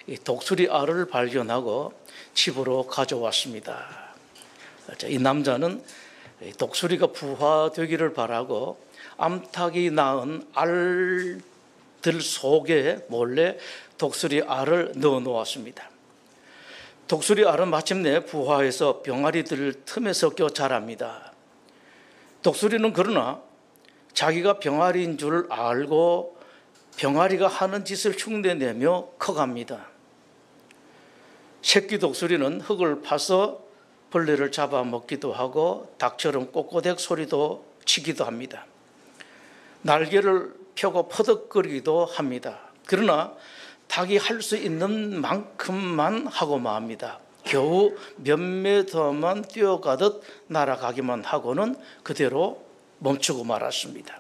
이 독수리 알을 발견하고 집으로 가져왔습니다. 이 남자는 독수리가 부화되기를 바라고 암탉이 낳은 알들 속에 몰래 독수리 알을 넣어 놓았습니다. 독수리 알은 마침내 부화해서 병아리들 틈에 섞여 자랍니다. 독수리는 그러나 자기가 병아리인 줄 알고 병아리가 하는 짓을 흉내내며 커갑니다. 새끼 독수리는 흙을 파서 벌레를 잡아먹기도 하고 닭처럼 꼬꼬댁 소리도 치기도 합니다. 날개를 펴고 퍼덕거리기도 합니다. 그러나 닭이 할 수 있는 만큼만 하고 맙니다. 겨우 몇 미터만 뛰어가듯 날아가기만 하고는 그대로 멈추고 말았습니다.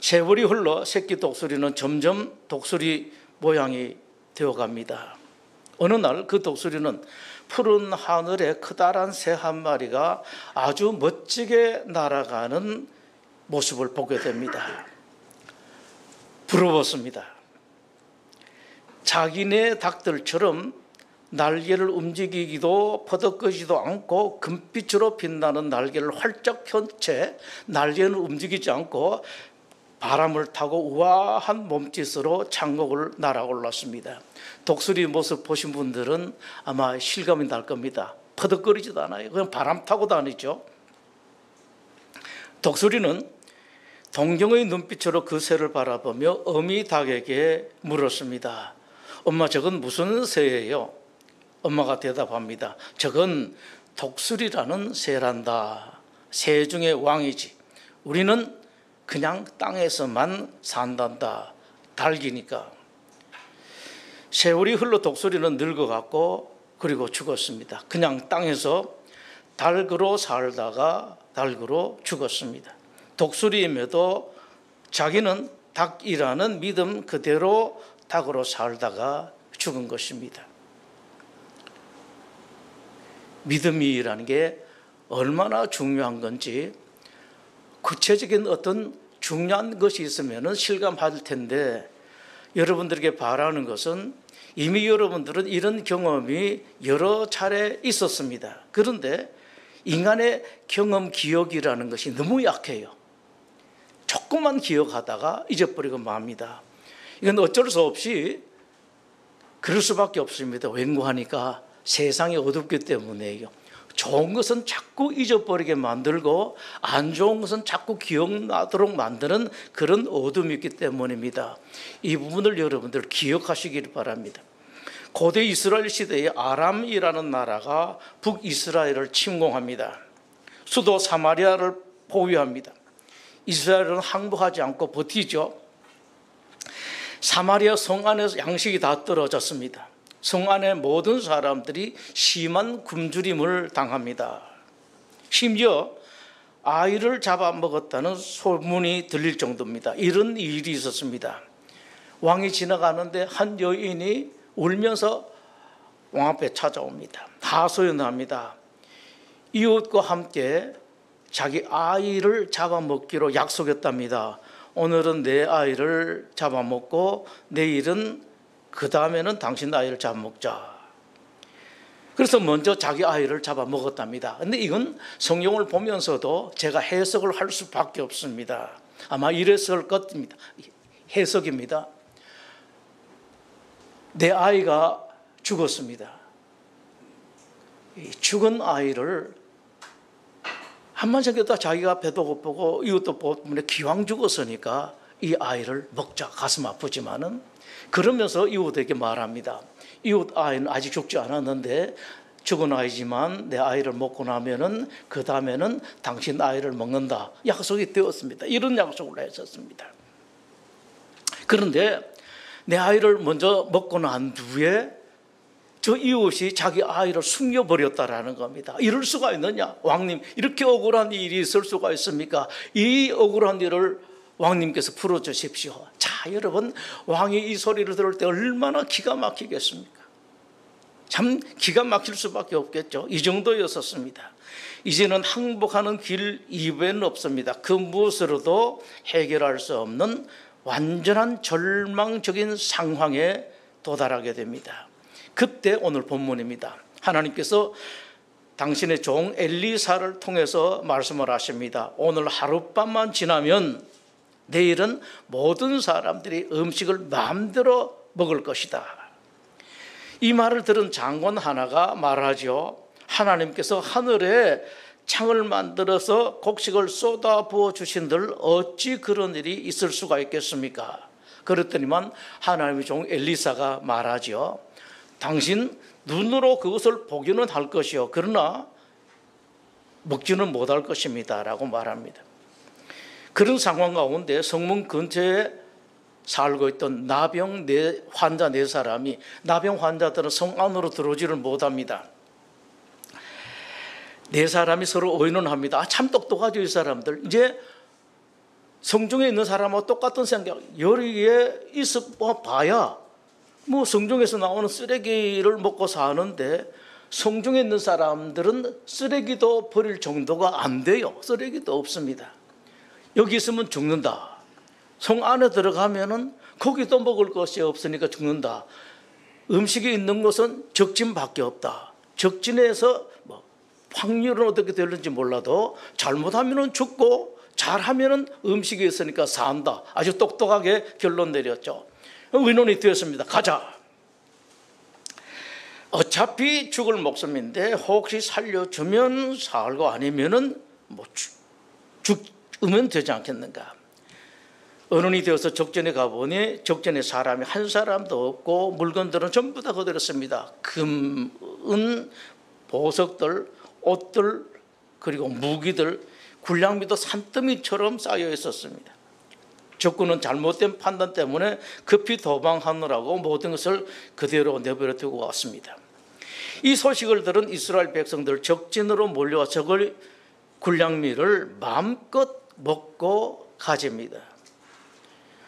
세월이 흘러 새끼 독수리는 점점 독수리 모양이 되어갑니다. 어느 날 그 독수리는 푸른 하늘에 커다란 새 한 마리가 아주 멋지게 날아가는 모습을 보게 됩니다. 부러웠습니다. 자기네 닭들처럼 날개를 움직이기도 퍼덕거리지도 않고 금빛으로 빛나는 날개를 활짝 편 채 날개는 움직이지 않고 바람을 타고 우아한 몸짓으로 창곡을 날아올랐습니다. 독수리 모습 보신 분들은 아마 실감이 날 겁니다. 퍼덕거리지도 않아요. 그냥 바람 타고 다니죠. 독수리는 동경의 눈빛으로 그 새를 바라보며 어미 닭에게 물었습니다. 엄마, 저건 무슨 새예요? 엄마가 대답합니다. 저건 독수리라는 새란다. 새 중의 왕이지. 우리는 그냥 땅에서만 산단다. 닭이니까. 세월이 흘러 독수리는 늙어갔고 그리고 죽었습니다. 그냥 땅에서 닭으로 살다가 닭으로 죽었습니다. 독수리임에도 자기는 닭이라는 믿음 그대로 닭으로 살다가 죽은 것입니다. 믿음이라는 게 얼마나 중요한 건지 구체적인 어떤 중요한 것이 있으면 실감할 텐데 여러분들에게 바라는 것은 이미 여러분들은 이런 경험이 여러 차례 있었습니다. 그런데 인간의 경험 기억이라는 것이 너무 약해요. 조금만 기억하다가 잊어버리고 맙니다. 이건 어쩔 수 없이 그럴 수밖에 없습니다. 웬고하니까 세상이 어둡기 때문에요. 좋은 것은 자꾸 잊어버리게 만들고 안 좋은 것은 자꾸 기억나도록 만드는 그런 어둠이 있기 때문입니다. 이 부분을 여러분들 기억하시길 바랍니다. 고대 이스라엘 시대에 아람이라는 나라가 북이스라엘을 침공합니다. 수도 사마리아를 포위합니다. 이스라엘은 항복하지 않고 버티죠. 사마리아 성 안에서 양식이 다 떨어졌습니다. 성 안의 모든 사람들이 심한 굶주림을 당합니다. 심지어 아이를 잡아먹었다는 소문이 들릴 정도입니다. 이런 일이 있었습니다. 왕이 지나가는데 한 여인이 울면서 왕 앞에 찾아옵니다. 하소연합니다. 이웃과 함께 자기 아이를 잡아먹기로 약속했답니다. 오늘은 내 아이를 잡아먹고 내일은 그 다음에는 당신 아이를 잡아먹자. 그래서 먼저 자기 아이를 잡아먹었답니다. 그런데 이건 성경을 보면서도 제가 해석을 할 수밖에 없습니다. 아마 이랬을 것입니다. 해석입니다. 내 아이가 죽었습니다. 죽은 아이를 한만 생겼다 자기가 배도 고프고 이웃도 때문에 기왕 죽었으니까 이 아이를 먹자. 가슴 아프지만은 그러면서 이웃에게 말합니다. 이웃 아이는 아직 죽지 않았는데 죽은 아이지만 내 아이를 먹고 나면은 그 다음에는 당신 아이를 먹는다. 약속이 되었습니다. 이런 약속을 했었습니다. 그런데 내 아이를 먼저 먹고 난 뒤에 저 이웃이 자기 아이를 숨겨버렸다라는 겁니다. 이럴 수가 있느냐? 왕님, 이렇게 억울한 일이 있을 수가 있습니까? 이 억울한 일을 왕님께서 풀어주십시오. 자, 여러분, 왕이 이 소리를 들을 때 얼마나 기가 막히겠습니까? 참 기가 막힐 수밖에 없겠죠. 이 정도였었습니다. 이제는 항복하는 길 이외에는 없습니다. 그 무엇으로도 해결할 수 없는 완전한 절망적인 상황에 도달하게 됩니다. 그때 오늘 본문입니다. 하나님께서 당신의 종 엘리사를 통해서 말씀을 하십니다. 오늘 하룻밤만 지나면 내일은 모든 사람들이 음식을 마음대로 먹을 것이다. 이 말을 들은 장관 하나가 말하죠. 하나님께서 하늘에 창을 만들어서 곡식을 쏟아 부어 주신들 어찌 그런 일이 있을 수가 있겠습니까? 그랬더니만 하나님의 종 엘리사가 말하죠. 당신 눈으로 그것을 보기는 할 것이요 그러나 먹지는 못할 것입니다 라고 말합니다. 그런 상황 가운데 성문 근처에 살고 있던 나병 환자 4사람이, 나병 환자들은 성 안으로 들어오지를 못합니다. 4사람이 서로 의논합니다. 참 똑똑하죠 이 사람들. 이제 성중에 있는 사람하고 똑같은 생각, 여기에 있어 봐야 뭐 성중에서 나오는 쓰레기를 먹고 사는데 성중에 있는 사람들은 쓰레기도 버릴 정도가 안 돼요. 쓰레기도 없습니다. 여기 있으면 죽는다. 성 안에 들어가면은 거기도 먹을 것이 없으니까 죽는다. 음식이 있는 곳은 적진밖에 없다. 적진에서 뭐 확률은 어떻게 될는지 몰라도 잘못하면은 죽고 잘하면은 음식이 있으니까 산다. 아주 똑똑하게 결론 내렸죠. 의논이 되었습니다. 가자. 어차피 죽을 목숨인데 혹시 살려주면 살고 아니면은 뭐 죽으면 되지 않겠는가. 의논이 되어서 적전에 가보니 적전에 사람이 한 사람도 없고 물건들은 전부 다 거들었습니다. 금, 은, 보석들, 옷들, 그리고 무기들, 군량미도 산더미처럼 쌓여 있었습니다. 적군은 잘못된 판단 때문에 급히 도망하느라고 모든 것을 그대로 내버려 두고 왔습니다. 이 소식을 들은 이스라엘 백성들 적진으로 몰려와 적을 군량미를 마음껏 먹고 가집니다.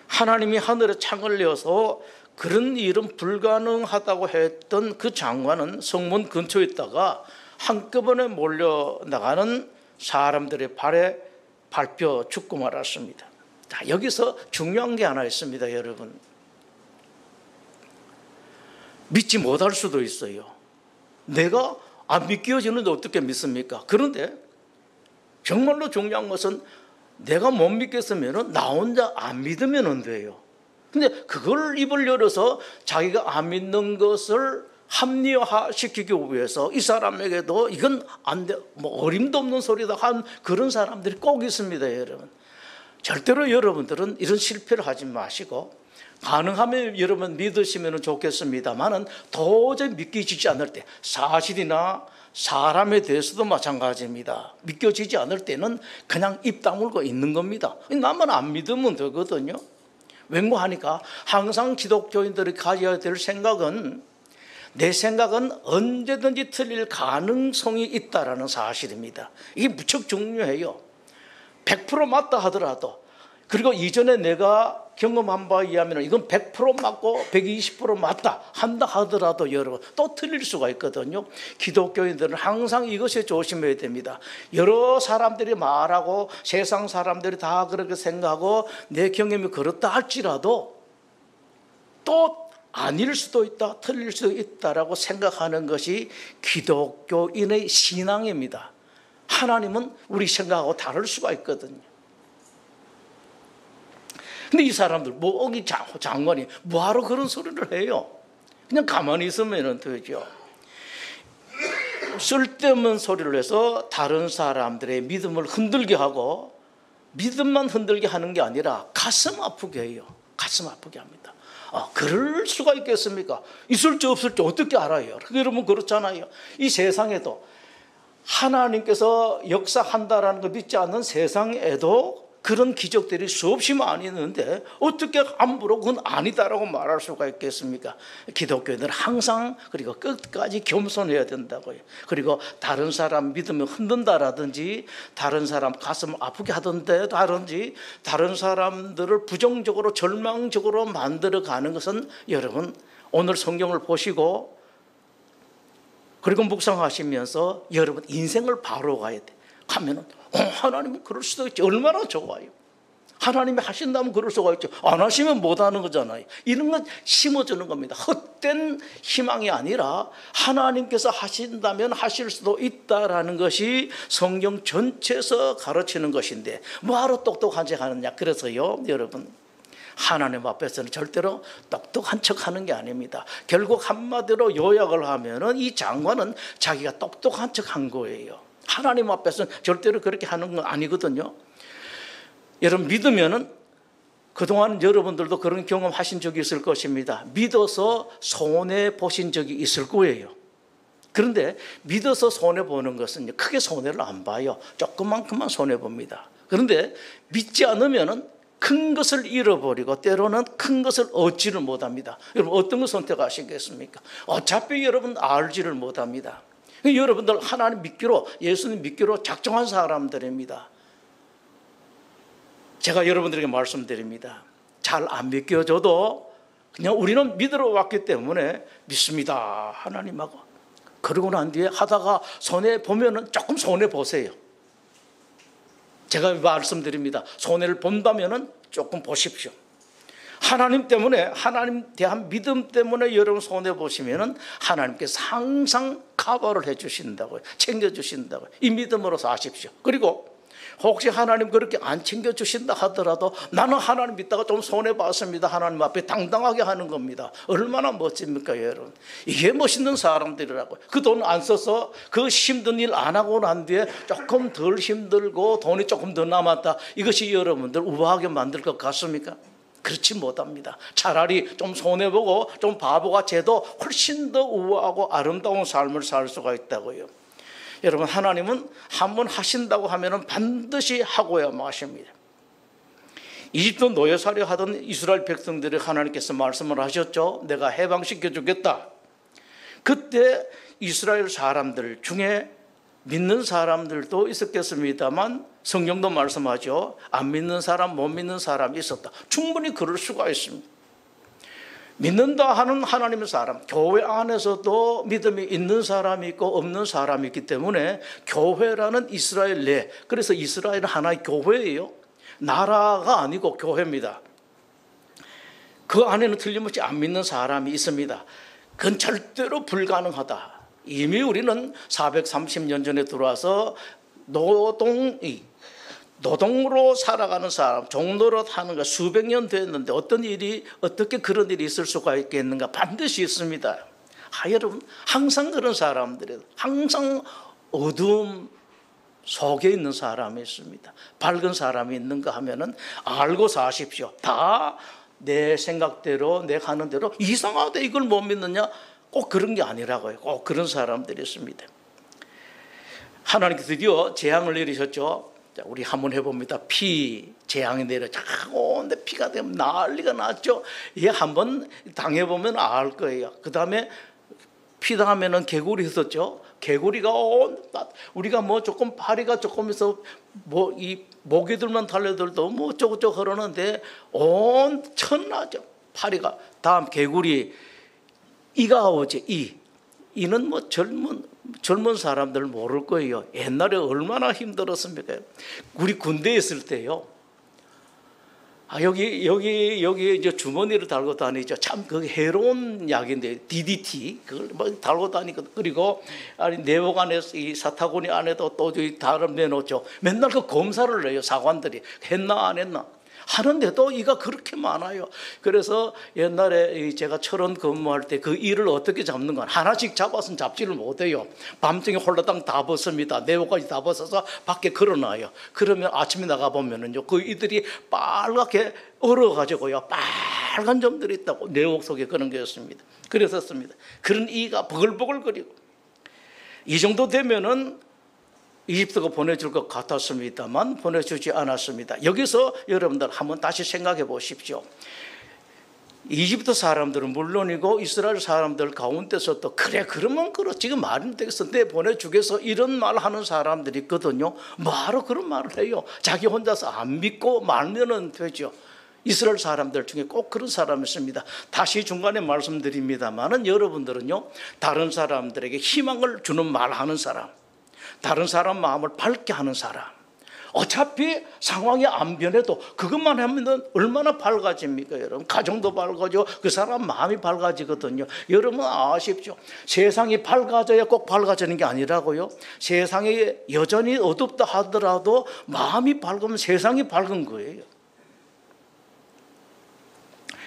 하나님이 하늘에 창을 내어서 그런 일은 불가능하다고 했던 그 장관은 성문 근처에 있다가 한꺼번에 몰려나가는 사람들의 발에 밟혀 죽고 말았습니다. 자, 여기서 중요한 게 하나 있습니다, 여러분. 믿지 못할 수도 있어요. 내가 안 믿겨지는데 어떻게 믿습니까? 그런데 정말로 중요한 것은 내가 못 믿겠으면 나 혼자 안 믿으면 안 돼요. 근데 그걸 입을 열어서 자기가 안 믿는 것을 합리화시키기 위해서 이 사람에게도 이건 안 돼, 뭐 어림도 없는 소리다 한 그런 사람들이 꼭 있습니다, 여러분. 절대로 여러분들은 이런 실패를 하지 마시고 가능하면 여러분 믿으시면 좋겠습니다만은 도저히 믿기지지 않을 때, 사실이나 사람에 대해서도 마찬가지입니다. 믿겨지지 않을 때는 그냥 입 다물고 있는 겁니다. 나만 안 믿으면 되거든요. 왠고하니까 항상 기독교인들이 가져야 될 생각은, 내 생각은 언제든지 틀릴 가능성이 있다는 사실입니다. 이게 무척 중요해요. 100% 맞다 하더라도, 그리고 이전에 내가 경험한 바에 의하면 이건 100% 맞고 120% 맞다 한다 하더라도 여러분 또 틀릴 수가 있거든요. 기독교인들은 항상 이것에 조심해야 됩니다. 여러 사람들이 말하고 세상 사람들이 다 그렇게 생각하고 내 경험이 그렇다 할지라도 또 아닐 수도 있다, 틀릴 수도 있다라고 생각하는 것이 기독교인의 신앙입니다. 하나님은 우리 생각하고 다를 수가 있거든요. 근데 이 사람들, 뭐, 여기 장관이 뭐하러 그런 소리를 해요? 그냥 가만히 있으면 되죠. 쓸데없는 소리를 해서 다른 사람들의 믿음을 흔들게 하고, 믿음만 흔들게 하는 게 아니라 가슴 아프게 해요. 가슴 아프게 합니다. 그럴 수가 있겠습니까? 있을지 없을지 어떻게 알아요? 여러분 그렇잖아요. 이 세상에도 하나님께서 역사한다라는 거 믿지 않는 세상에도 그런 기적들이 수없이 많이 있는데 어떻게 함부로 그건 아니다라고 말할 수가 있겠습니까? 기독교인들은 항상 그리고 끝까지 겸손해야 된다고요. 그리고 다른 사람 믿으면 흔든다라든지 다른 사람 가슴 아프게 하던데라든지 다른 사람들을 부정적으로 절망적으로 만들어가는 것은 여러분 오늘 성경을 보시고 그리고 묵상하시면서 여러분 인생을 바로 가야 돼. 하면은 하나님은 그럴 수도 있지. 얼마나 좋아요. 하나님이 하신다면 그럴 수가 있죠. 안 하시면 못하는 거잖아요. 이런 건 심어주는 겁니다. 헛된 희망이 아니라 하나님께서 하신다면 하실 수도 있다라는 것이 성경 전체에서 가르치는 것인데 뭐하러 똑똑한 척 하느냐. 그래서요, 여러분, 하나님 앞에서는 절대로 똑똑한 척 하는 게 아닙니다. 결국 한마디로 요약을 하면은 이 장관은 자기가 똑똑한 척 한 거예요. 하나님 앞에서는 절대로 그렇게 하는 건 아니거든요. 여러분, 믿으면은 그동안 여러분들도 그런 경험하신 적이 있을 것입니다. 믿어서 손해 보신 적이 있을 거예요. 그런데 믿어서 손해 보는 것은 크게 손해를 안 봐요. 조금만큼만 손해 봅니다. 그런데 믿지 않으면은 큰 것을 잃어버리고 때로는 큰 것을 얻지를 못합니다. 여러분, 어떤 걸 선택하시겠습니까? 어차피 여러분 알지를 못합니다. 여러분들 하나님 믿기로, 예수님 믿기로 작정한 사람들입니다. 제가 여러분들에게 말씀드립니다. 잘 안 믿겨져도 그냥 우리는 믿으러 왔기 때문에 믿습니다, 하나님하고. 그러고 난 뒤에 하다가 손해 보면은 조금 손해 보세요. 제가 말씀드립니다. 손해를 본다면은 조금 보십시오. 하나님 때문에, 하나님 대한 믿음 때문에 여러분 손해 보시면은 하나님께서 항상 커버를 해주신다고요. 챙겨주신다고요. 이 믿음으로서 아십시오. 그리고 혹시 하나님 그렇게 안 챙겨주신다 하더라도 나는 하나님 믿다가 좀 손해봤습니다. 하나님 앞에 당당하게 하는 겁니다. 얼마나 멋집니까, 여러분? 이게 멋있는 사람들이라고요. 그 돈 안 써서 그 힘든 일 안 하고 난 뒤에 조금 덜 힘들고 돈이 조금 더 남았다. 이것이 여러분들 우아하게 만들 것 같습니까? 그렇지 못합니다. 차라리 좀 손해보고 좀 바보같이 해도 훨씬 더 우아하고 아름다운 삶을 살 수가 있다고요. 여러분, 하나님은 한번 하신다고 하면 반드시 하고야 마십니다. 이집트 노예살이 하던 이스라엘 백성들이 하나님께서 말씀을 하셨죠. 내가 해방시켜 주겠다. 그때 이스라엘 사람들 중에 믿는 사람들도 있었겠습니다만 성경도 말씀하죠. 안 믿는 사람, 못 믿는 사람이 있었다. 충분히 그럴 수가 있습니다. 믿는다 하는 하나님의 사람, 교회 안에서도 믿음이 있는 사람이 있고 없는 사람이 있기 때문에 교회라는 이스라엘 내, 그래서 이스라엘은 하나의 교회예요. 나라가 아니고 교회입니다. 그 안에는 틀림없이 안 믿는 사람이 있습니다. 그건 절대로 불가능하다. 이미 우리는 430년 전에 들어와서 노동으로 살아가는 사람, 종노릇 하는 거 수백 년 됐는데 어떻게 그런 일이 있을 수가 있겠는가? 반드시 있습니다. 여러분, 항상 그런 사람들이, 항상 어두움 속에 있는 사람이 있습니다. 밝은 사람이 있는가 하면은 알고 사십시오. 다 내 생각대로, 내가 하는 대로 이상하다, 이걸 못 믿느냐? 꼭 그런 게 아니라고요. 꼭 그런 사람들이 있습니다. 하나님께서 드디어 재앙을 내리셨죠. 자, 우리 한번 해봅니다. 재앙이 내려져. 온데 피가 되면 난리가 났죠. 이게 한번 당해보면 알 거예요. 그 다음에 피 당하면은 개구리 있었죠. 개구리가 우리가 뭐 조금 파리가 조금 있어 이 모기들만 달려들도 뭐 어쩌고저쩌고 그러는데 온 천나죠. 파리가. 다음 개구리 이가 오지. 이는 뭐 젊은 사람들 모를 거예요. 옛날에 얼마나 힘들었습니까? 우리 군대에 있을 때요. 여기 이제 주머니를 달고 다니죠. 참 그게 해로운 약인데 DDT 그걸 막 달고 다니고 그리고 내복 안에 이 사타구니 안에도 또 다른 내놓죠. 맨날 그 검사를 해요. 사관들이 했나 안 했나. 하는데도 이가 그렇게 많아요. 그래서 옛날에 제가 철원 근무할 때 그 이를 어떻게 잡는가 하나씩 잡아서는 잡지를 못해요. 밤중에 홀라당 다 벗습니다. 내복까지 다 벗어서 밖에 걸어놔요. 그러면 아침에 나가보면은요 그 이들이 빨갛게 얼어가지고요 빨간 점들이 있다고 내복 속에 그런 게 있습니다. 그랬었습니다. 그런 이가 버글버글거리고 이 정도 되면은 이집트가 보내줄 것 같았습니다만 보내주지 않았습니다. 여기서 여러분들 한번 다시 생각해 보십시오. 이집트 사람들은 물론이고 이스라엘 사람들 가운데서도 그래 그러면 지금 말은 되겠어 내 보내주겠어 이런 말 하는 사람들이 있거든요. 뭐하러 그런 말을 해요. 자기 혼자서 안 믿고 말면은 되죠. 이스라엘 사람들 중에 꼭 그런 사람이 있습니다. 다시 중간에 말씀드립니다만은 여러분들은요 다른 사람들에게 희망을 주는 말하는 사람, 다른 사람 마음을 밝게 하는 사람, 어차피 상황이 안 변해도 그것만 하면 얼마나 밝아집니까, 여러분? 가정도 밝아져, 그 사람 마음이 밝아지거든요. 여러분 아십시오. 세상이 밝아져야 꼭 밝아지는 게 아니라고요. 세상이 여전히 어둡다 하더라도 마음이 밝으면 세상이 밝은 거예요.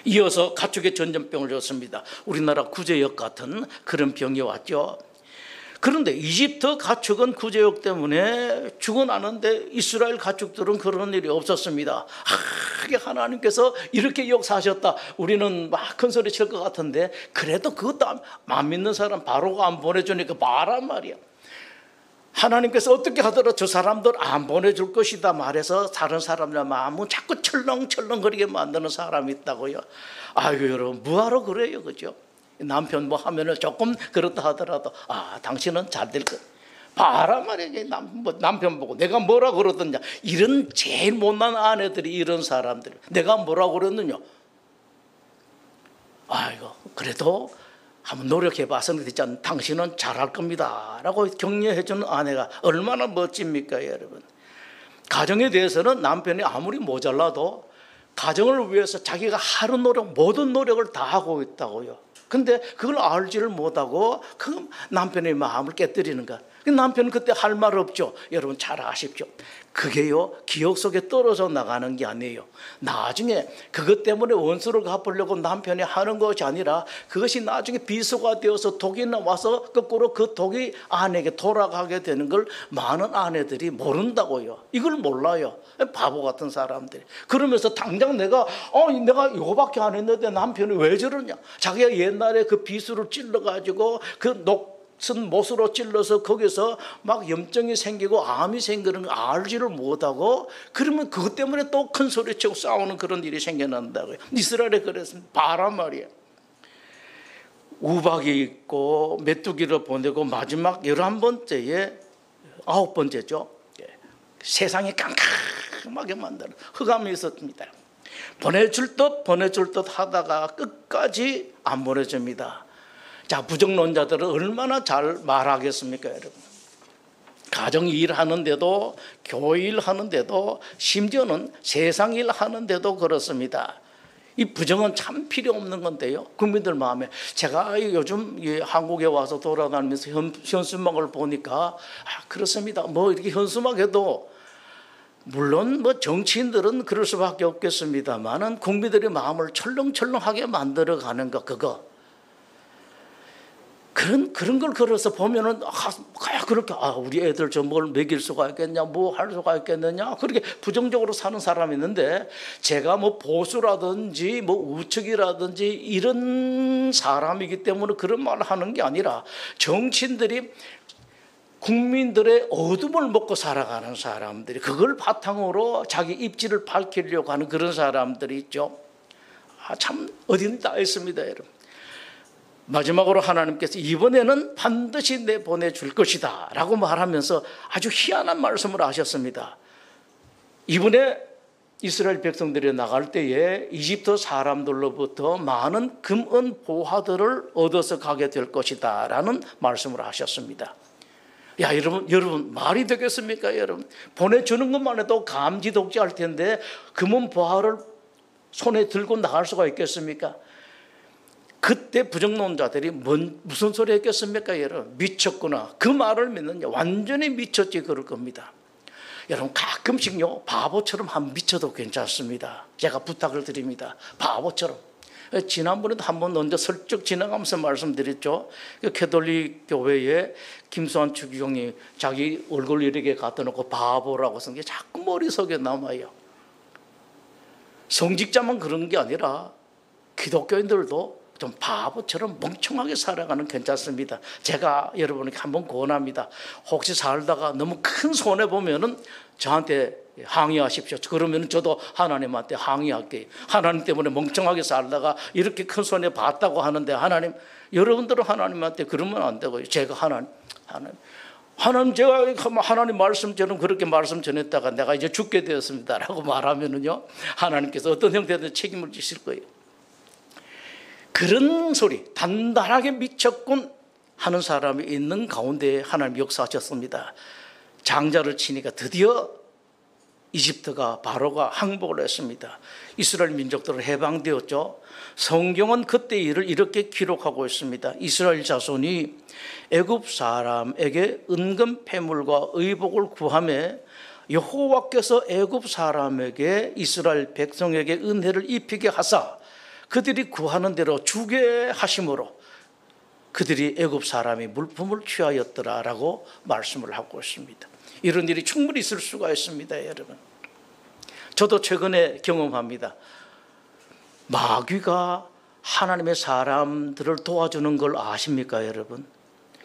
이어서 가축의 전염병을 줬습니다. 우리나라 구제역 같은 그런 병이 왔죠. 그런데 이집트 가축은 구제역 때문에 죽어나는데 이스라엘 가축들은 그런 일이 없었습니다. 하나님께서 이렇게 역사하셨다. 우리는 막 큰 소리 칠 것 같은데 그래도 그것도 안 믿는 사람 바로가 안 보내주니까 말란 말이야. 하나님께서 어떻게 하더라도 저 사람들 안 보내줄 것이다 말해서 다른 사람들 마음은 자꾸 철렁철렁거리게 만드는 사람이 있다고요. 아이고 여러분 뭐하러 그래요, 그죠? 남편 뭐 하면은 조금 그렇다 하더라도 당신은 잘 될 것. 봐라 말이야. 남편 보고 내가 뭐라 그러더냐. 이런 제일 못난 아내들이 이런 사람들. 내가 뭐라 그랬느냐. 아이고 그래도 한번 노력해봐서는 되지 않나. 당신은 잘할 겁니다 라고 격려해주는 아내가 얼마나 멋집니까, 여러분. 가정에 대해서는 남편이 아무리 모자라도 가정을 위해서 자기가 하루 노력, 모든 노력을 다 하고 있다고요. 근데 그걸 알지를 못하고 그 남편의 마음을 깨뜨리는 것. 남편은 그때 할 말 없죠. 여러분 잘 아십시오. 그게요 기억 속에 떨어져 나가는 게 아니에요. 나중에 그것 때문에 원수를 갚으려고 남편이 하는 것이 아니라 그것이 나중에 비수가 되어서 독이 나와서 거꾸로 그 독이 아내에게 돌아가게 되는 걸 많은 아내들이 모른다고요. 이걸 몰라요. 바보 같은 사람들이. 그러면서 당장 내가 이거밖에 안 했는데 남편이 왜 저러냐. 자기가 옛날에 그 비수를 찔러가지고 그 녹슨 못으로 찔러서 거기서 막 염증이 생기고 암이 생기는 걸 알지를 못하고 그러면 그것 때문에 또 큰 소리치고 싸우는 그런 일이 생겨난다고요. 이스라엘에 그랬습니다. 바란 말이에요. 우박이 있고 메뚜기를 보내고 마지막 11번째에 9번째죠. 세상이 깜깜하게 만드는 흑암이 있었습니다. 보내줄 듯 하다가 끝까지 안 보내줍니다. 자, 부정론자들은 얼마나 잘 말하겠습니까, 여러분? 가정 일 하는데도, 교회 일 하는데도, 심지어는 세상 일 하는데도 그렇습니다. 이 부정은 참 필요 없는 건데요. 국민들 마음에. 제가 요즘 한국에 와서 돌아다니면서 현수막을 보니까 그렇습니다. 뭐 이렇게 현수막해도 물론 뭐 정치인들은 그럴 수밖에 없겠습니다만은 국민들의 마음을 철렁철렁하게 만들어가는 것, 그거. 그런 걸 걸어서 보면은 그렇게 우리 애들 저 뭘 먹일 수가 있겠냐, 뭐 할 수가 있겠느냐, 그렇게 부정적으로 사는 사람이 있는데 제가 뭐 보수라든지 뭐 우측이라든지 이런 사람이기 때문에 그런 말을 하는 게 아니라 정치인들이 국민들의 어둠을 먹고 살아가는 사람들이 그걸 바탕으로 자기 입지를 밝히려고 하는 그런 사람들이 있죠. 참 어딘 다 있습니다, 여러분. 마지막으로 하나님께서 이번에는 반드시 내보내줄 것이다 라고 말하면서 아주 희한한 말씀을 하셨습니다. 이번에 이스라엘 백성들이 나갈 때에 이집트 사람들로부터 많은 금은 보화들을 얻어서 가게 될 것이다 라는 말씀을 하셨습니다. 야, 여러분 말이 되겠습니까? 여러분 보내주는 것만 해도 감지독지할 텐데 금은 보화를 손에 들고 나갈 수가 있겠습니까? 그때 부정론자들이 무슨 소리 했겠습니까, 여러분? 미쳤구나. 그 말을 믿느냐? 완전히 미쳤지 그럴 겁니다. 여러분 가끔씩요 바보처럼 한번 미쳐도 괜찮습니다. 제가 부탁을 드립니다. 바보처럼. 지난번에도 한번 먼저 슬쩍 지나가면서 말씀드렸죠. 캐톨릭 교회에 김수환 추기경이 자기 얼굴 이렇게 갖다 놓고 바보라고 쓴 게 자꾸 머릿속에 남아요. 성직자만 그런 게 아니라 기독교인들도 좀 바보처럼 멍청하게 살아가는 괜찮습니다. 제가 여러분에게 한번 권합니다. 혹시 살다가 너무 큰 손해보면은 저한테 항의하십시오. 그러면 저도 하나님한테 항의할게요. 하나님 때문에 멍청하게 살다가 이렇게 큰 손해 봤다고 하는데 하나님, 여러분들은 하나님한테 그러면 안 되고요. 제가 하나님 제가 하나님 말씀처럼 그렇게 말씀 전했다가 내가 이제 죽게 되었습니다라고 말하면은요 하나님께서 어떤 형태든 책임을 지실 거예요. 그런 소리, 단단하게 미쳤군 하는 사람이 있는 가운데 하나님 역사하셨습니다. 장자를 치니까 드디어 이집트가 바로가 항복을 했습니다. 이스라엘 민족들은 해방되었죠. 성경은 그때 일을 이렇게 기록하고 있습니다. 이스라엘 자손이 애굽 사람에게 은금 패물과 의복을 구하며 여호와께서 애굽 사람에게 이스라엘 백성에게 은혜를 입히게 하사 그들이 구하는 대로 주게 하심으로 그들이 애굽 사람이 물품을 취하였더라라고 말씀을 하고 있습니다. 이런 일이 충분히 있을 수가 있습니다, 여러분. 저도 최근에 경험합니다. 마귀가 하나님의 사람들을 도와주는 걸 아십니까, 여러분?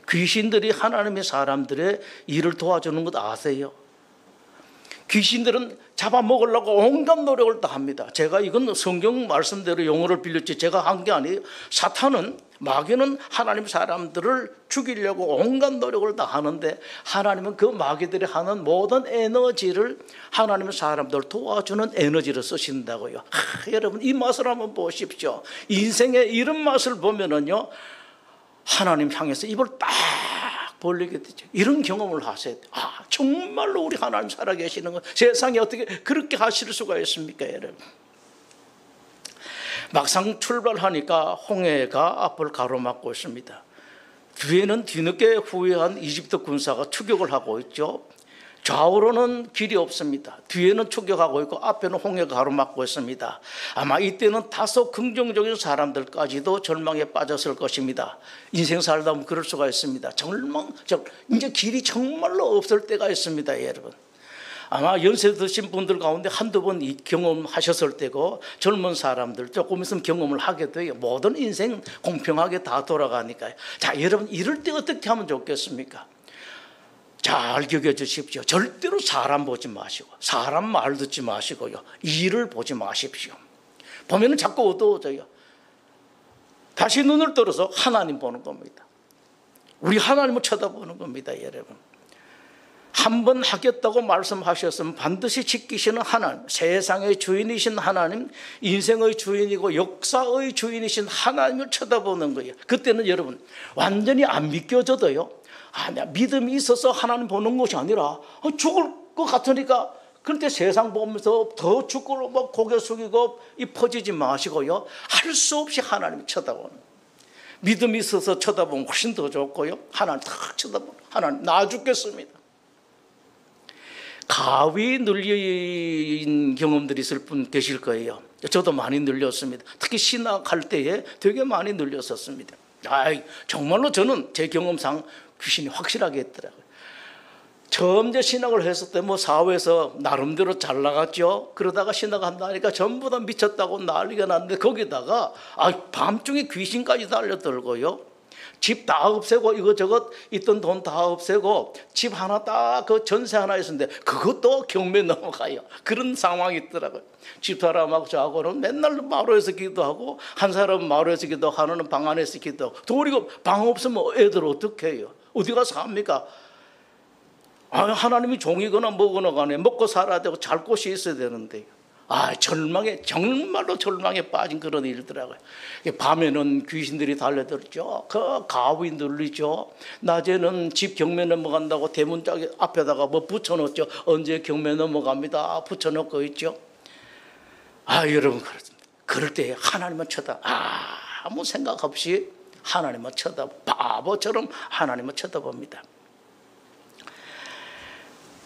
귀신들이 하나님의 사람들의 일을 도와주는 것 아세요? 귀신들은 잡아먹으려고 온갖 노력을 다 합니다. 제가 이건 성경 말씀대로 용어를 빌렸지 제가 한 게 아니에요. 사탄은, 마귀는 하나님 사람들을 죽이려고 온갖 노력을 다 하는데 하나님은 그 마귀들이 하는 모든 에너지를 하나님의 사람들을 도와주는 에너지로 쓰신다고요. 여러분 이 맛을 한번 보십시오. 인생의 이런 맛을 보면은요, 하나님 향해서 입을 딱 벌리게 되죠. 이런 경험을 하셔야 돼요. 정말로 우리 하나님 살아계시는 거 세상에 어떻게 그렇게 하실 수가 있습니까, 여러분? 막상 출발하니까 홍해가 앞을 가로막고 있습니다. 뒤에는 뒤늦게 후회한 이집트 군사가 추격을 하고 있죠. 좌우로는 길이 없습니다. 뒤에는 추격하고 있고 앞에는 홍해가 가로막고 있습니다. 아마 이때는 다소 긍정적인 사람들까지도 절망에 빠졌을 것입니다. 인생 살다 보면 그럴 수가 있습니다. 이제 길이 정말로 없을 때가 있습니다, 여러분. 아마 연세 드신 분들 가운데 한두 번 경험하셨을 때고 젊은 사람들 조금 있으면 경험을 하게 돼요. 모든 인생 공평하게 다 돌아가니까요. 자, 여러분 이럴 때 어떻게 하면 좋겠습니까? 잘 기억해 주십시오. 절대로 사람 보지 마시고 사람 말 듣지 마시고요. 일을 보지 마십시오. 보면은 자꾸 어두워져요. 다시 눈을 들어서 하나님 보는 겁니다. 우리 하나님을 쳐다보는 겁니다, 여러분. 한 번 하겠다고 말씀하셨으면 반드시 지키시는 하나님, 세상의 주인이신 하나님, 인생의 주인이고 역사의 주인이신 하나님을 쳐다보는 거예요. 그때는 여러분 완전히 안 믿겨져도요, 내가 믿음이 있어서 하나님 보는 것이 아니라 죽을 것 같으니까 그런데 세상 보면서 더 죽고 막 고개 숙이고 입 퍼지지 마시고요, 할 수 없이 하나님 쳐다보는 거예요. 믿음이 있어서 쳐다보면 훨씬 더 좋고요, 하나님 탁 쳐다보면 하나님 나 죽겠습니다. 가위 눌린 경험들이 있을 분 계실 거예요. 저도 많이 눌렸습니다. 특히 신학할 때에 되게 많이 눌렸었습니다. 정말로 저는 제 경험상 귀신이 확실하게 했더라고요. 처음 제 신학을 했을 때 사회에서 나름대로 잘 나갔죠. 그러다가 신학한다니까 전부 다 미쳤다고 난리가 났는데 거기다가 밤중에 귀신까지 달려들고요. 집 다 없애고 이것저것 있던 돈 다 없애고 집 하나 딱 그 전세 하나 있었는데 그것도 경매 넘어가요. 그런 상황이 있더라고요. 집사람하고 저하고는 맨날 마루에서 기도하고 한 사람은 마루에서 기도하고 하나는 방 안에서 기도하고 도리고 방 없으면 애들 어떻게 해요? 어디 가서 합니까? 하나님이 종이거나 뭐거나 간에 먹고 살아야 되고 잘 곳이 있어야 되는데 정말로 절망에 빠진 그런 일더라고요. 밤에는 귀신들이 달려들죠. 그 가위 눌리죠. 낮에는 집 경매 넘어간다고 대문짝 앞에다가 붙여놓죠. 언제 경매 넘어갑니다 붙여놓고 있죠. 여러분 그렇습니다. 그럴 때 하나님만 아무 생각 없이 하나님만 바보처럼 하나님만 쳐다봅니다.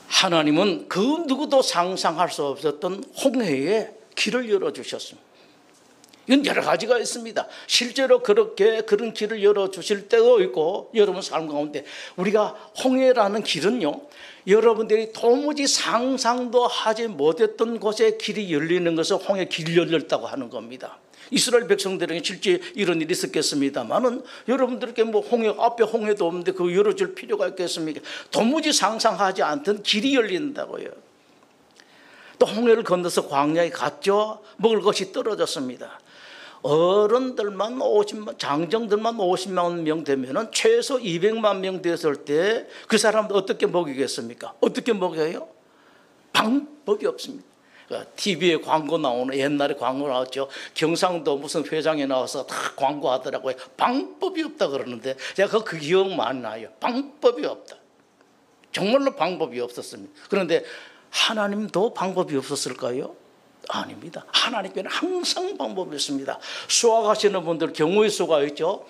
하나님은 그 누구도 상상할 수 없었던 홍해에 길을 열어주셨습니다. 이건 여러 가지가 있습니다. 실제로 그렇게 그런 길을 열어주실 때도 있고, 여러분 삶 가운데 우리가 홍해라는 길은요, 여러분들이 도무지 상상도 하지 못했던 곳에 길이 열리는 것을 홍해 길이 열렸다고 하는 겁니다. 이스라엘 백성들에게 실제 이런 일이 있었겠습니다만은 여러분들께 홍해 앞에 홍해도 없는데 그거 열어줄 필요가 있겠습니까? 도무지 상상하지 않던 길이 열린다고요. 또 홍해를 건너서 광야에 갔죠. 먹을 것이 떨어졌습니다. 어른들만 50만, 장정들만 50만 명 되면은 최소 200만 명 됐을 때 그 사람들 어떻게 먹이겠습니까? 어떻게 먹여요? 방법이 없습니다. TV에 광고 나오는, 옛날에 광고 나왔죠. 경상도 무슨 회장에 나와서 다 광고하더라고요. 방법이 없다 그러는데 제가 그 기억 많이 나요. 방법이 없다. 정말로 방법이 없었습니다. 그런데 하나님도 방법이 없었을까요? 아닙니다. 하나님께는 항상 방법이 있습니다. 수학하시는 분들 경우의 수가 있죠.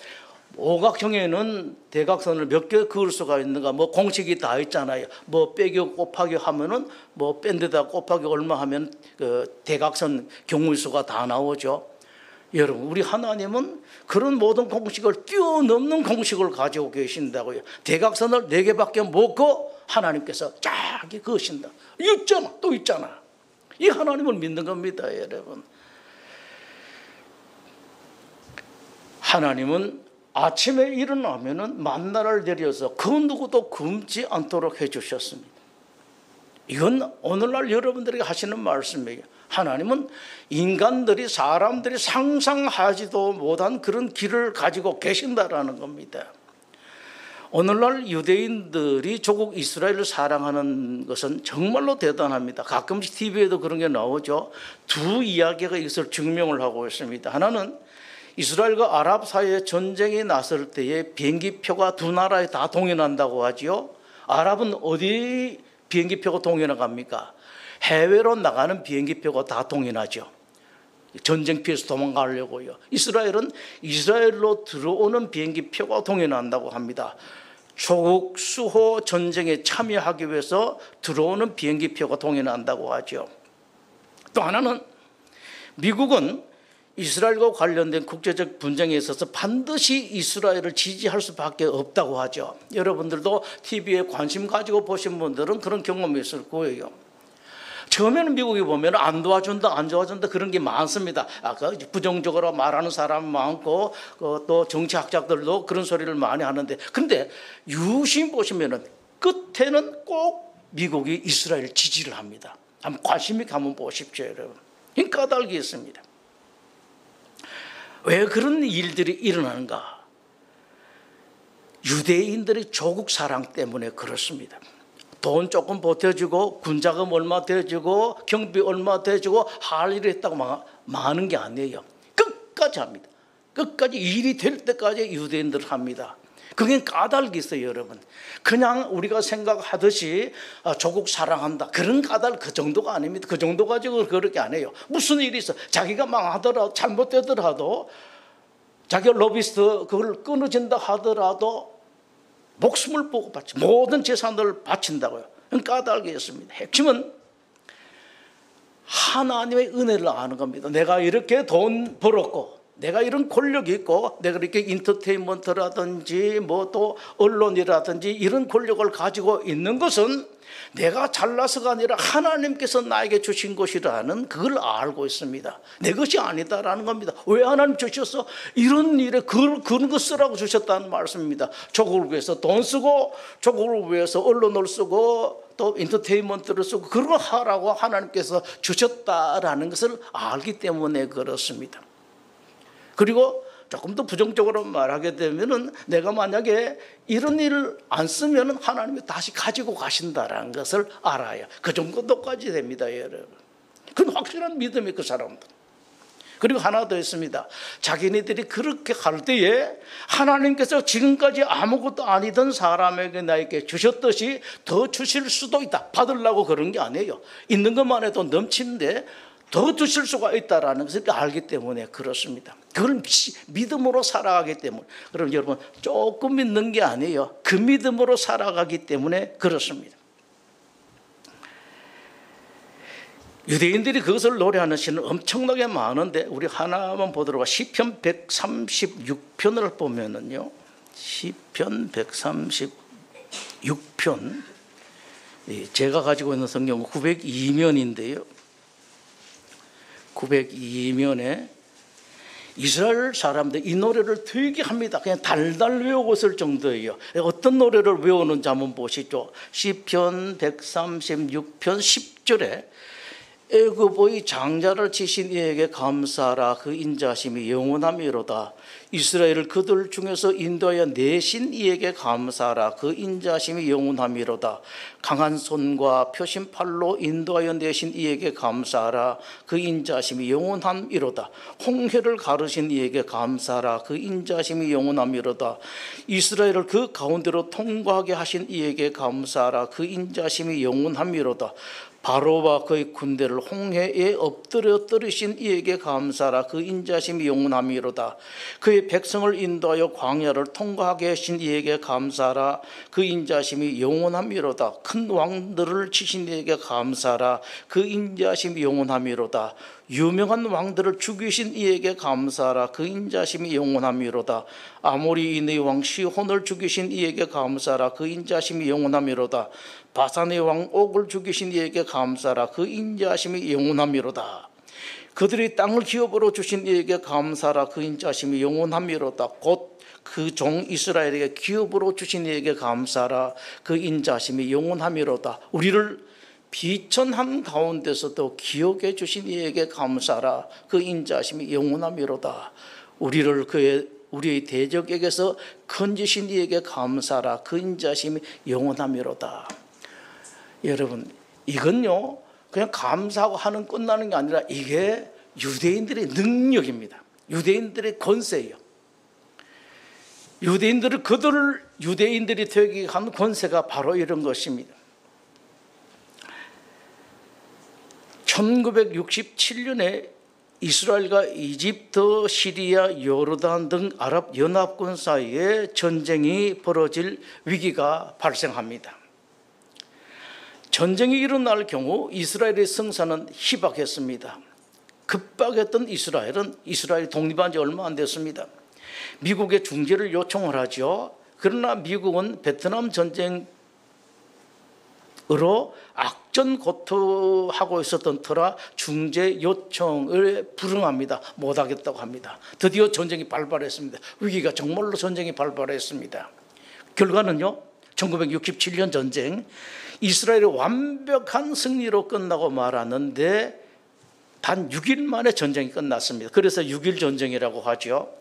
오각형에는 대각선을 몇 개 그을 수가 있는가, 뭐 공식이 다 있잖아요. 뭐 빼기 곱하기 하면은 뭐 뺀 데다 곱하기 얼마 하면 그 대각선 경우의 수가 다 나오죠. 여러분, 우리 하나님은 그런 모든 공식을 뛰어넘는 공식을 가지고 계신다고요. 대각선을 4개밖에 못 그어 하나님께서 쫙 그으신다. 있잖아, 또 있잖아. 이 하나님을 믿는 겁니다, 여러분. 하나님은 아침에 일어나면은 만나를 내려서 그 누구도 굶지 않도록 해주셨습니다. 이건 오늘날 여러분들에게 하시는 말씀이에요. 하나님은 인간들이, 사람들이 상상하지도 못한 그런 길을 가지고 계신다라는 겁니다. 오늘날 유대인들이 조국 이스라엘을 사랑하는 것은 정말로 대단합니다. 가끔씩 TV에도 그런 게 나오죠. 두 이야기가 이것을 증명을 하고 있습니다. 하나는 이스라엘과 아랍 사이에 전쟁이 났을 때에 비행기표가 두 나라에 다 동행한다고 하지요. 아랍은 어디 비행기표가 동행합니까? 해외로 나가는 비행기표가 다 동행하죠. 전쟁 피해서 도망가려고요. 이스라엘은 이스라엘로 들어오는 비행기표가 동행한다고 합니다. 조국 수호 전쟁에 참여하기 위해서 들어오는 비행기표가 동행한다고 하죠. 또 하나는 미국은 이스라엘과 관련된 국제적 분쟁에 있어서 반드시 이스라엘을 지지할 수밖에 없다고 하죠. 여러분들도 TV에 관심 가지고 보신 분들은 그런 경험이 있을 거예요. 처음에는 미국이 보면 안 도와준다, 안 도와준다 그런 게 많습니다. 아까 부정적으로 말하는 사람 많고 또 정치학자들도 그런 소리를 많이 하는데, 근데 유심히 보시면은 끝에는 꼭 미국이 이스라엘 지지를 합니다. 한번 관심이 가면 보십시오, 여러분. 이 까닭이 있습니다. 왜 그런 일들이 일어나는가? 유대인들의 조국 사랑 때문에 그렇습니다. 돈 조금 보태주고 군자금 얼마 대주고 경비 얼마 대주고 할 일을 했다고 많은 게 아니에요. 끝까지 합니다. 끝까지 일이 될 때까지 유대인들 합니다. 그게 까닭이 있어요, 여러분. 그냥 우리가 생각하듯이 조국 사랑한다 그런 까닭 그 정도가 아닙니다. 그 정도 가지고 그렇게 안 해요. 무슨 일이 있어 자기가 망하더라도 잘못되더라도 자기가 로비스트 그걸 끊어진다 하더라도 목숨을 보고 바치 모든 재산을 바친다고요. 그건 까닭이 있습니다. 핵심은 하나님의 은혜를 아는 겁니다. 내가 이렇게 돈 벌었고 내가 이런 권력이 있고 내가 이렇게 인터테인먼트라든지 뭐 또 언론이라든지 이런 권력을 가지고 있는 것은 내가 잘나서가 아니라 하나님께서 나에게 주신 것이라는 그걸 알고 있습니다. 내 것이 아니다라는 겁니다. 왜 하나님 주셨어? 이런 일에 그런 거 쓰라고 주셨다는 말씀입니다. 조국을 위해서 돈 쓰고 조국을 위해서 언론을 쓰고 또 인터테인먼트를 쓰고 그런 거 하라고 하나님께서 주셨다라는 것을 알기 때문에 그렇습니다. 그리고 조금 더 부정적으로 말하게 되면은 내가 만약에 이런 일을 안 쓰면은 하나님이 다시 가지고 가신다라는 것을 알아요. 그 정도까지 됩니다, 여러분. 그건 확실한 믿음이 그 사람들. 그리고 하나 더 있습니다. 자기네들이 그렇게 할 때에 하나님께서 지금까지 아무것도 아니던 사람에게 나에게 주셨듯이 더 주실 수도 있다. 받으려고 그런 게 아니에요. 있는 것만 해도 넘치는데 더 주실 수가 있다는 것을 알기 때문에 그렇습니다. 그걸 믿음으로 살아가기 때문에. 그럼 여러분 조금 믿는 게 아니에요. 그 믿음으로 살아가기 때문에 그렇습니다. 유대인들이 그것을 노래하는 시는 엄청나게 많은데 우리 하나만 보도록 시편 136편을 보면은요. 시편 136편 제가 가지고 있는 성경은 902면인데요. 902면에 이스라엘 사람들 이 노래를 되게 합니다. 그냥 달달 외우고 있을 정도예요. 어떤 노래를 외우는지 한번 보시죠. 시편 136편 10절에 애굽의 장자를 치신 이에게 감사하라. 그 인자심이 영원함이로다. 이스라엘을 그들 중에서 인도하여 내신 이에게 감사하라. 그 인자심이 영원함이로다. 강한 손과 표신 팔로 인도하여 내신 이에게 감사하라. 그 인자심이 영원함이로다. 홍해를 가르신 이에게 감사하라. 그 인자심이 영원함이로다. 이스라엘을 그 가운데로 통과하게 하신 이에게 감사하라. 그 인자심이 영원함이로다. 바로와 그의 군대를 홍해에 엎드려뜨리신 이에게 감사라. 그 인자심이 영원함이로다. 그의 백성을 인도하여 광야를 통과하게 하신 이에게 감사라. 그 인자심이 영원함이로다. 큰 왕들을 치신 이에게 감사라. 그 인자심이 영원함이로다. 유명한 왕들을 죽이신 이에게 감사라. 그 인자심이 영원함이로다. 아모리인의 왕 시혼을 죽이신 이에게 감사라. 그 인자심이 영원함이로다. 바산의 왕 옥을 죽이신 이에게 감사라. 그 인자심이 영원함이로다. 그들이 땅을 기업으로 주신 이에게 감사라. 그 인자심이 영원함이로다. 곧 그 종 이스라엘에게 기업으로 주신 이에게 감사라. 그 인자심이 영원함이로다. 우리를 비천한 가운데서도 기억해 주신 이에게 감사라. 그 인자심이 영원함이로다. 우리를 우리의 대적에게서 건지신 이에게 감사라. 그 인자심이 영원함이로다. 여러분, 이건요 그냥 감사하고 하는 끝나는 게 아니라 이게 유대인들의 능력입니다. 유대인들의 권세예요. 유대인들이 되게 한 권세가 바로 이런 것입니다. 1967년에 이스라엘과 이집트, 시리아, 요르단 등 아랍 연합군 사이에 전쟁이 벌어질 위기가 발생합니다. 전쟁이 일어날 경우 이스라엘의 성사는 희박했습니다. 급박했던 이스라엘이 독립한 지 얼마 안 됐습니다. 미국의 중재를 요청을 하죠. 그러나 미국은 베트남 전쟁으로 악전고투하고 있었던 터라 중재 요청을 불응합니다. 못하겠다고 합니다. 드디어 전쟁이 발발했습니다. 위기가 정말로 전쟁이 발발했습니다. 결과는요, 1967년 전쟁, 이스라엘의 완벽한 승리로 끝나고 말았는데 단 6일 만에 전쟁이 끝났습니다. 그래서 6일 전쟁이라고 하죠.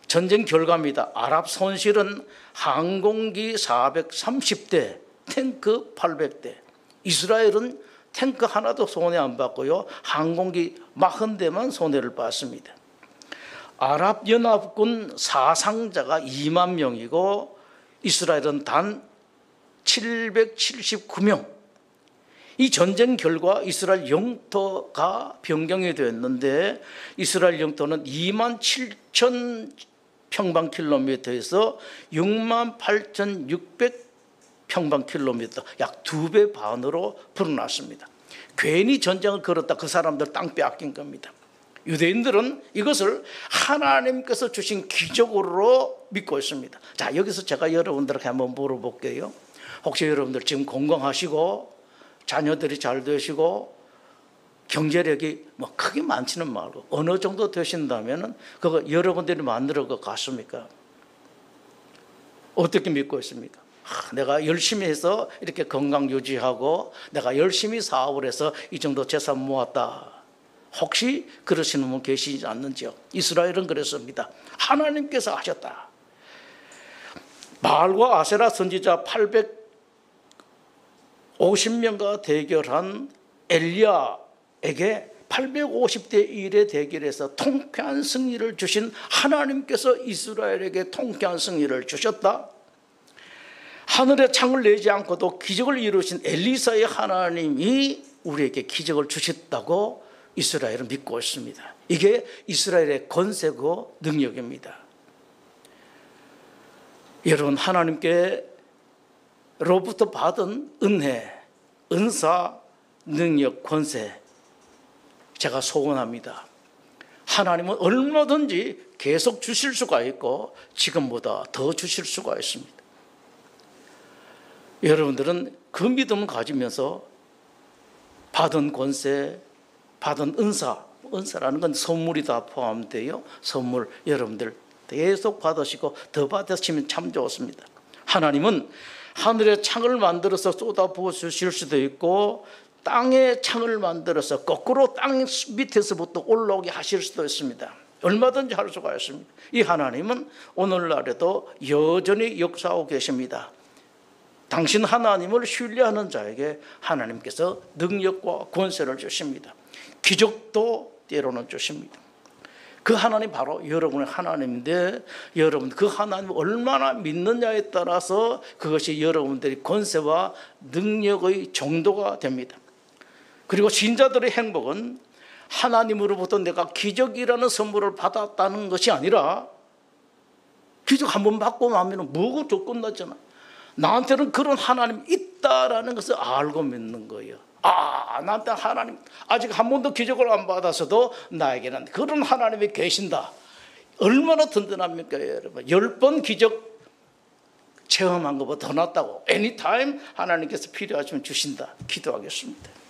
전쟁 결과입니다. 아랍 손실은 항공기 430대, 탱크 800대. 이스라엘은 탱크 하나도 손해 안 받고요, 항공기 40대만 손해를 봤습니다. 아랍연합군 사상자가 2만 명이고 이스라엘은 단 779명. 이 전쟁 결과 이스라엘 영토가 변경이 되었는데 이스라엘 영토는 2만 7천 평방킬로미터에서 6만 8,600 평방킬로미터, 약 2배 반으로 불어났습니다. 괜히 전쟁을 걸었다 그 사람들 땅 빼앗긴 겁니다. 유대인들은 이것을 하나님께서 주신 기적으로 믿고 있습니다. 자, 여기서 제가 여러분들에게 한번 물어볼게요. 혹시 여러분들 지금 건강하시고 자녀들이 잘 되시고 경제력이 뭐 크게 많지는 말고 어느 정도 되신다면 그거 여러분들이 만들어 것 같습니까? 어떻게 믿고 있습니까? 내가 열심히 해서 이렇게 건강 유지하고 내가 열심히 사업을 해서 이 정도 재산 모았다. 혹시 그러시는 분 계시지 않는지요? 이스라엘은 그랬습니다. 하나님께서 하셨다. 바알과 아세라 선지자 850명과 대결한 엘리야에게 850대 1의 대결에서 통쾌한 승리를 주신 하나님께서 이스라엘에게 통쾌한 승리를 주셨다. 하늘에 창을 내지 않고도 기적을 이루신 엘리사의 하나님이 우리에게 기적을 주셨다고 이스라엘은 믿고 있습니다. 이게 이스라엘의 권세고 능력입니다. 여러분, 하나님께로부터 받은 은혜, 은사, 능력, 권세 제가 소원합니다. 하나님은 얼마든지 계속 주실 수가 있고 지금보다 더 주실 수가 있습니다. 여러분들은 그 믿음을 가지면서 받은 권세, 받은 은사라는 건 선물이 다 포함되어 선물 여러분들 계속 받으시고 더 받으시면 참 좋습니다. 하나님은 하늘의 창을 만들어서 쏟아부어 주실 수도 있고 땅의 창을 만들어서 거꾸로 땅 밑에서부터 올라오게 하실 수도 있습니다. 얼마든지 할 수가 있습니다. 이 하나님은 오늘날에도 여전히 역사하고 계십니다. 당신 하나님을 신뢰하는 자에게 하나님께서 능력과 권세를 주십니다. 기적도 때로는 주십니다. 그 하나님 바로 여러분의 하나님인데 여러분 그 하나님을 얼마나 믿느냐에 따라서 그것이 여러분들의 권세와 능력의 정도가 됩니다. 그리고 신자들의 행복은 하나님으로부터 내가 기적이라는 선물을 받았다는 것이 아니라, 기적 한번 받고 나면 뭐고 저 끝났잖아. 나한테는 그런 하나님이 있다라는 것을 알고 믿는 거예요. 나한테 하나님, 아직 한 번도 기적을 안 받았어도 나에게는 그런 하나님이 계신다. 얼마나 든든합니까, 여러분. 10번 기적 체험한 것보다 더 낫다고. anytime 하나님께서 필요하시면 주신다. 기도하겠습니다.